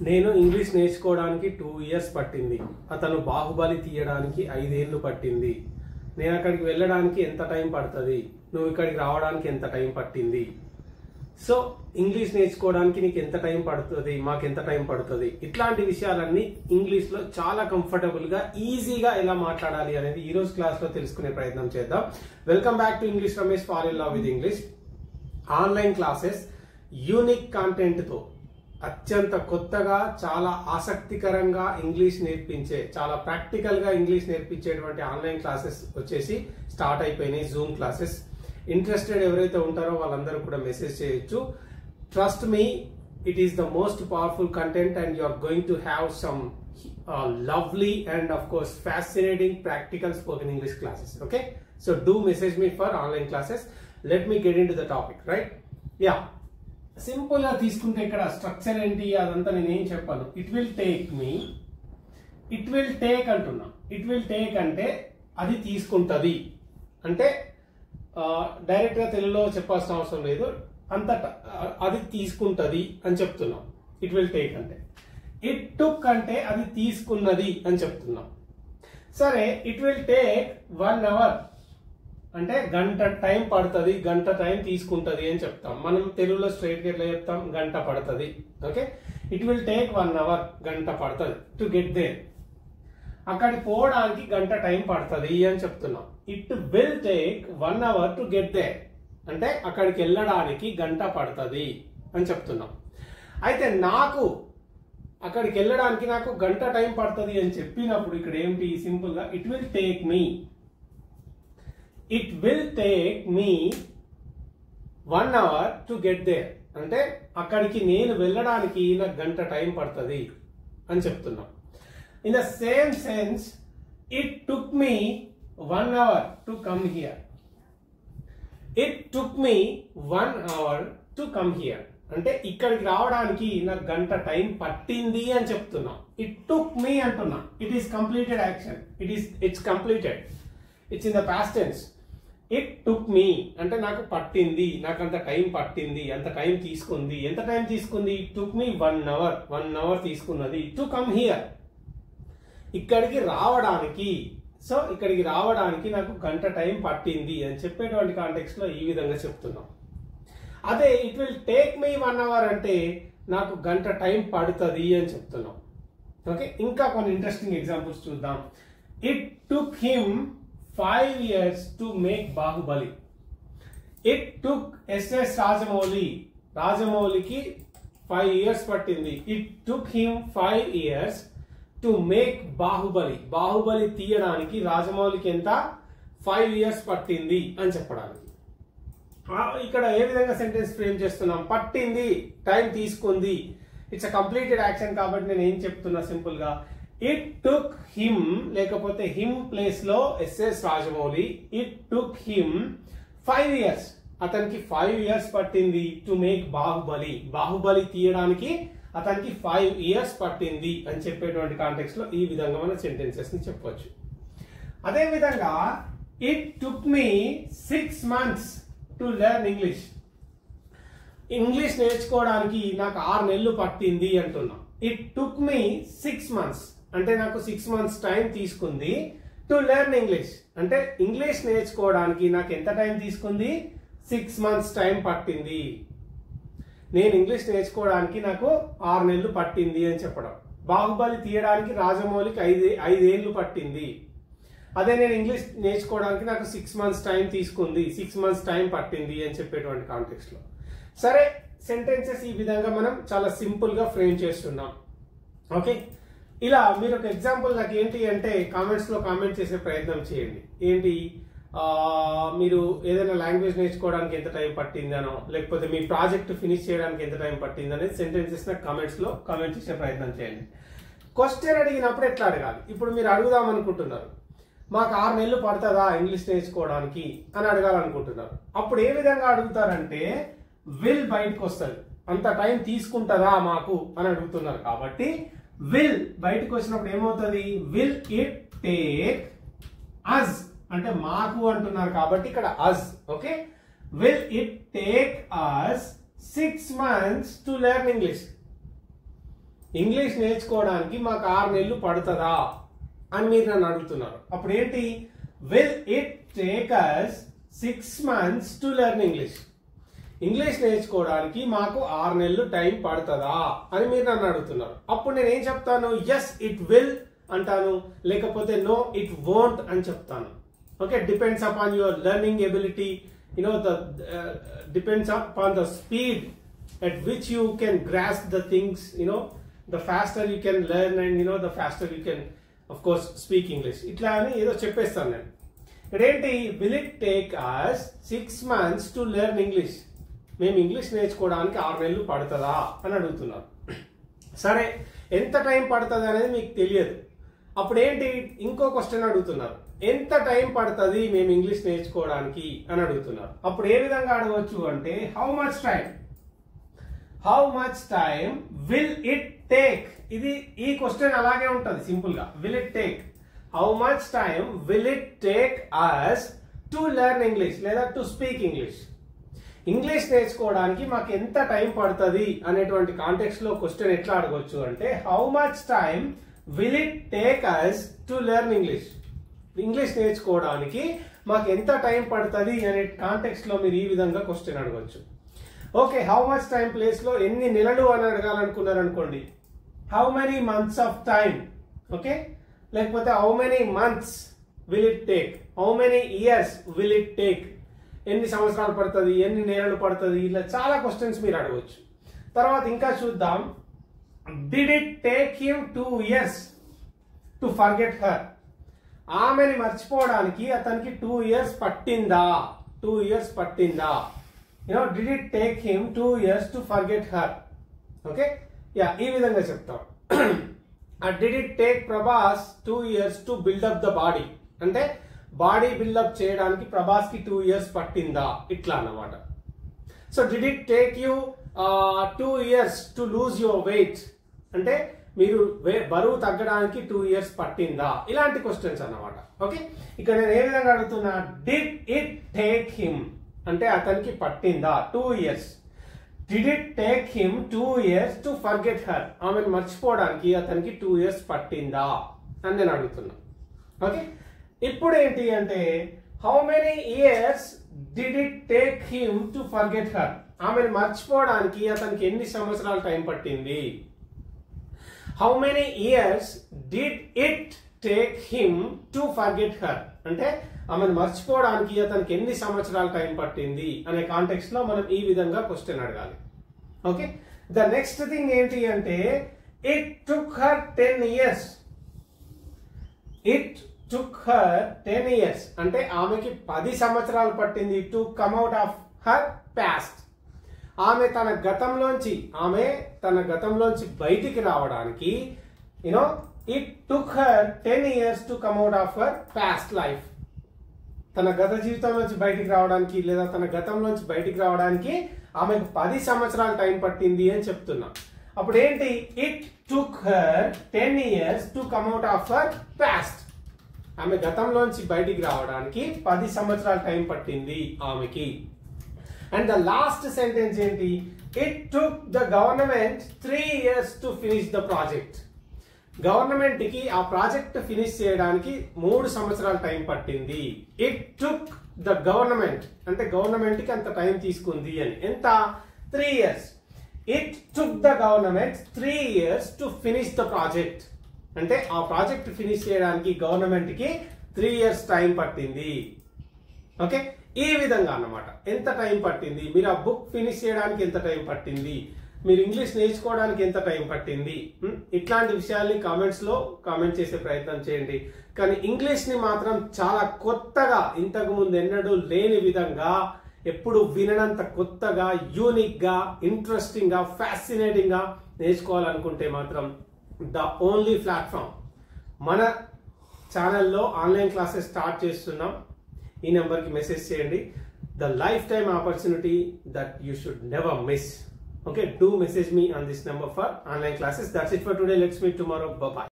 నేను ఇంగ్లీష్ నేర్చుకోవడానికి 2 ఇయర్స్ పట్టింది. అతను బాహుబలి తీయడానికి 5 ఏళ్ళు పట్టింది. నేను అక్కడికి వెళ్ళడానికి ఎంత టైం పడుతుంది, నువ్వు ఇక్కడికి రావడానికి ఎంత టైం పట్టింది. సో ఇంగ్లీష్ నేర్చుకోవడానికి నీకు ఎంత టైం పడుతుంది, మాకు ఎంత టైం పడుతుంది, ఇట్లాంటి విషయాలన్నీ ఇంగ్లీష్ లో చాలా కంఫర్టబుల్ గా ఈజీగా ఎలా మాట్లాడాలి అనేది ఈ రోజు క్లాస్ లో తెలుసుకునే ప్రయత్నం చేద్దాం. Welcome back to English Ramesh, fall in love with English. Online classes unique content తో అత్యంత కొత్తగా, చాలా ఆసక్తికరంగా ఇంగ్లీష్ నేర్పించే, చాలా ప్రాక్టికల్ గా ఇంగ్లీష్ నేర్పించేటువంటి ఆన్లైన్ క్లాసెస్ వచ్చేసి స్టార్ట్ అయిపోయినాయి. Zoom classes. ఇంట్రెస్టెడ్ ఎవరైతే ఉంటారో వాళ్ళందరూ కూడా మెసేజ్ చేయొచ్చు. Trust me, it is the most powerful content and you are going to have some lovely and of course fascinating practical spoken English classes. Okay, so do message me for online classes. Let me get into the topic, right? Yeah, simple గా తీసుకుంటే ఇక్కడ structure ఏంటి అదంతా నేను ఏం చెప్పాను. It will take me, it will take అంటున్నా. It will take అంటే అది తీసుకుంటది అంటే డైరెక్ట్ గా తెలుగులో చెప్పాల్సిన అవసరం లేదు, అంతటా అది తీసుకుంటది అని చెప్తున్నాం. ఇట్ విల్ టేక్ అంటే. ఇట్ టుక్ అంటే అది తీసుకున్నది అని చెప్తున్నాం. సరే, ఇట్ విల్ టేక్ 1 అవర్ అంటే గంట టైం పడుతుంది, గంట టైం తీసుకుంటది అని చెప్తాం. మనం తెలుగులో స్ట్రైట్ గా ఎట్లా చెప్తాం, గంట పడుతుంది. Okay, it will take 1 hour, గంట పడుతుంది టు గెట్ దేర్. అక్కడికి పోవడానికి గంట టైం పడుతుంది అని చెప్తున్నాం. It will take 1 hour to get there అంటే అక్కడికి వెళ్ళడానికి గంట పడుతుంది అని చెప్తున్నాం. అయితే నాకు అక్కడికి వెళ్ళడానికి నాకు గంట టైం పడుతుంది అని చెప్పినప్పుడు ఇక్కడ ఏంటి, సింపుల్ గా it will take me, it will take me 1 hour to get there అంటే అక్కడికి నేను వెళ్ళడానికి నాకు గంట టైం పడుతుంది అని చెప్తున్నాం. In the same sense, it took me 1 hour to come here. It took me 1 hour to come here అంటే ఇక్కడికి రావడానికి నాకు గంట టైం పట్టింది అని చెప్తున్నాం. ఇట్ టుక్ మీ అంటున్నా. It is completed action. It's completed. It's in the past tense. It took me అంటే నాకు పట్టింది, నాకు అంత టైం పట్టింది, అంత టైం తీసుకుంది. ఎంత టైం తీసుకుంది? It took me 1 hour. 1 hour తీసుకున్నది టు కమ్ హియర్ ఇక్కడికి రావడానికి. సో ఇక్కడికి రావడానికి నాకు గంట టైం పట్టింది అని చెప్పేటువంటి కాంటెక్స్ట్ లో ఈ విధంగా చెప్తున్నాం. అదే it will take me 1 hour అంటే నాకు గంట టైం పడుతుంది అని చెప్తున్నాం. ఓకే, ఇంకా కొన్ని ఇంట్రెస్టింగ్ ఎగ్జాంపుల్స్ చూద్దాం. It took him 5 years to make Baahubali. It took SS రాజమౌళికి 5 years పట్టింది. It took him 5 years to make Baahubali తీయడానికి రాజమౌళికి ఎంత 5 years పట్టింది అని చెప్పడానికి. ఇక్కడ ఏ విధంగా సెంటెన్స్ ఫ్రేమ్ చేస్తున్నాం, పట్టింది, టైం తీసుకుంది. ఇట్స్ అ కంప్లీటెడ్ యాక్షన్ కాబట్టి నేను ఏం చెప్తున్నా, సింపుల్ గా ఇట్ టుక్ హిమ్ లేకపోతే హిమ్ ప్లేస్ లో SS Rajamouli. It took him 5 years అతనికి 5 years పట్టింది టు మేక్ బాహుబలి తీయడానికి అతనికి 5 years పట్టింది అని చెప్పేటువంటి కాంటెక్స్ట్ లో ఈ విధంగా మన సెంటెన్సెస్ ని చెప్పవచ్చు. అదే విధంగా it took me 6 months to learn English నేర్చుకోవడానికి నాకు 6 నెలలు పట్టింది అంటున్నా. ఇట్ టుక్ మీ 6 months అంటే నాకు 6 months టైం తీసుకుంది టు లెర్న్ ఇంగ్లీష్ అంటే ఇంగ్లీష్ నేర్చుకోవడానికి నాకు ఎంత టైం తీసుకుంది, 6 months టైం పట్టింది. నేను ఇంగ్లీష్ నేర్చుకోవడానికి నాకు 6 నెలలు పట్టింది అని చెప్పడం. బాహుబలి తీయడానికి రాజమౌళికి 5 ఏళ్ళు పట్టింది. అదే నేను ఇంగ్లీష్ నేర్చుకోవడానికి నాకు 6 months టైం తీసుకుంది, 6 months టైం పట్టింది అని చెప్పేటువంటి కాంటెక్స్ట్ లో. సరే, సెంటెన్సెస్ ఈ విధంగా మనం చాలా సింపుల్ గా ఫ్రేమ్ చేస్తున్నాం. ఓకే, ఇలా మీరు ఒక ఎగ్జాంపుల్ నాకు ఏంటి అంటే కామెంట్స్ లో కామెంట్ చేసే ప్రయత్నం చేయండి. ఏంటి, మీరు ఏదైనా లాంగ్వేజ్ నేర్చుకోవడానికి ఎంత టైం పట్టిందనో, లేకపోతే మీ ప్రాజెక్ట్ ఫినిష్ చేయడానికి ఎంత టైం పట్టింది అనేది సెంటెన్సెస్ నాకు కామెంట్స్ లో కామెంట్ చేసే ప్రయత్నం చేయండి. క్వశ్చన్ అడిగినప్పుడు ఎట్లా అడగాలి, ఇప్పుడు మీరు అడుగుదాం అనుకుంటున్నారు, మాకు 6 నెలలు పడుతుందా ఇంగ్లీష్ నేర్చుకోవడానికి అని అడగాలనుకుంటున్నారు. అప్పుడు ఏ విధంగా అడుగుతారంటే విల్ బయటకు వస్తుంది. అంత టైం తీసుకుంటుందా మాకు అని అడుగుతున్నారు కాబట్టి విల్ బయటకు వచ్చినప్పుడు ఏమవుతుంది, విల్ ఇట్ టేక్ అస్ అంటే మాకు అంటున్నారు కాబట్టి ఇక్కడ us. Okay, will it take us 6 months to learn English. English నేర్చుకోవడానికి మాకు 6 నెలలు పడుతుందా అని మీరు నన్ను అడుగుతున్నారు. అప్పుడు ఏంటి, will it take us 6 months to learn English. English నేర్చుకోవడానికి మాకు 6 నెలలు టైం పడుతుందా అని మీరు నన్ను అడుగుతున్నారు. అప్పుడు నేను ఏం చెప్తాను, ఎస్ ఇట్ విల్ అంటాను, లేకపోతే నో ఇట్ వోంట్ అని చెప్తాను. Okay, depends upon your learning ability, depends upon the speed at which you can grasp the things, the faster you can learn and the faster you can of course speak English. ఇట్లా అని ఏదో చెప్పేస్తాను నేను. ఇదేంటి, will it take us 6 months to learn English? మేము English నేర్చుకోవడానికి 6 నెలలు పడుతుందా అని అడుగుతున్నారు. సరే, ఎంత టైం పడుతుంది అనేది మీకు తెలియదు. అప్పుడు ఏంటి, ఇంకో క్వశ్చన్ అడుగుతున్నారు, ఎంత టైం పడుతుంది మేము ఇంగ్లీష్ నేర్చుకోవడానికి అని అడుగుతున్నారు. అప్పుడు ఏ విధంగా అడగవచ్చు అంటే, how much time will it take. ఈ క్వశ్చన్ అలాగే ఉంటుంది సింపుల్ గా, will it take, how much time will it take us to learn English లేదా టు స్పీక్ ఇంగ్లీష్. ఇంగ్లీష్ నేర్చుకోవడానికి మాకు ఎంత టైం పడుతుంది అనేటువంటి కాంటెక్స్ట్ లో క్వశ్చన్ ఎట్లా అడగవచ్చు అంటే, how much time will it take us to learn English. English నేర్చుకోవడానికి మాకు ఎంత టైం పడుతుంది అనే కాంటెక్స్ట్ లో మీరు ఈ విధంగా క్వశ్చన్ అడగవచ్చు. Okay, how much time place లో ఎన్ని నెలలు అని అడగాలనుకున్నారు అనుకోండి, how many months of time. Okay, లేకపోతే how many months will it take, how many years will it take, ఎన్ని సంవత్సరాలు పడుతుంది, ఎన్ని నెలలు పడుతుంది, ఇలా చాలా క్వశ్చన్స్ మీరు అడగవచ్చు. తర్వాత ఇంకా చూద్దాం, did it take him 2 years to forget her. ఆమెని మర్చిపోవడానికి అతనికి 2 years పట్టిందా, 2 years పట్టిందా. Did it take him 2 years to forget her. Okay, ఈ విధంగా చెప్తాం. Did it take Prabhas 2 years to buildup the body, అంటే బాడీ బిల్డప్ చేయడానికి ప్రభాస్ కి 2 years పట్టిందా, ఇట్లా అన్నమాట. So did it take you 2 years to lose your weight, అంటే మీరు బరువు తగ్గడానికి 2 years పట్టిందా, ఇలాంటి క్వశ్చన్స్ అన్నమాట. ఓకే, ఇక్కడ నేను ఏ విధంగా అడుగుతున్నా, డిడ్ ఇట్ టేక్ హిమ్ అంటే అతనికి పట్టిందా 2 years. Did it take him 2 years to forget her, ఆమెను మర్చిపోవడానికి అతనికి 2 years పట్టిందా అని నేను అడుగుతున్నా. ఓకే, ఇప్పుడు ఏంటి అంటే, how many years did it take him to forget her, ఆమెను మర్చిపోవడానికి అతనికి ఎన్ని సంవత్సరాలు టైం పట్టింది. How many years did it take him to forget her, అంటే ఆమెను మర్చిపోవడానికి అతనికి ఎన్ని సంవత్సరాలు టైం పట్టింది అనే కాంటెక్స్ట్ లో మనం ఈ విధంగా క్వశ్చన్ అడగాలి. ఓకే, ద నెక్స్ట్ థింగ్ ఏంటి అంటే, it took her 10 years. It took her 10 years అంటే ఆమెకి 10 సంవత్సరాలు పట్టింది to come out of her past. ఆమె తన గతంలోంచి బయటికి రావడానికి it took her 10 years to come out of her past life. తన గత జీవితం నుంచి బయటికి రావడానికి లేదా తన గతంలోంచి బయటికి రావడానికి ఆమెకు 10 సంవత్సరాలు టైం పట్టింది అని చెప్తున్నా. అప్పుడు ఏంటి, it took her 10 years to come out of her past. ఆమె గతంలోంచి బయటికి రావడానికి 10 సంవత్సరాలు టైం పట్టింది ఆమెకి. అండ్ ద లాస్ట్ సెంటెన్స్ ఏంటి, it took the government 3 years to finish the project. Government కి ఆ ప్రాజెక్ట్ ఫినిష్ చేయడానికి 3 సంవత్సరాలు టైం పట్టింది. ఇట్ టుక్ ద గవర్నమెంట్ అంటే గవర్నమెంట్ కి అంత టైం తీసుకుంది అని. ఎంత, 3 years. It took the government 3 years to finish the project, అంటే ఆ ప్రాజెక్ట్ ఫినిష్ చేయడానికి గవర్నమెంట్ కి 3 years టైం పట్టింది. ఓకే, ఈ విధంగా అన్నమాట. ఎంత టైం పట్టింది, మీరు ఆ బుక్ ఫినిష్ చేయడానికి ఎంత టైం పట్టింది, మీరు ఇంగ్లీష్ నేర్చుకోవడానికి ఎంత టైం పట్టింది, ఇట్లాంటి విషయాల్ని కామెంట్స్ లో కామెంట్ చేసే ప్రయత్నం చేయండి. కానీ ఇంగ్లీష్ ని మాత్రం చాలా కొత్తగా, ఇంతకు ముందు ఎన్నడూ లేని విధంగా, ఎప్పుడు విననంత కొత్తగా, యూనిక్ గా, ఇంట్రెస్టింగ్ గా, ఫ్యాసినేటింగ్ గా నేర్చుకోవాలనుకుంటే మాత్రం ద ఓన్లీ ప్లాట్ఫామ్ మన ఛానల్లో ఆన్లైన్ క్లాసెస్ స్టార్ట్ చేస్తున్నాం. ఈ నెంబర్కి మెసేజ్ చేయండి. The life time opportunity that you should never miss. Okay, do message me on this number for online classes. That's it for today. Let's meet tomorrow. Bye bye.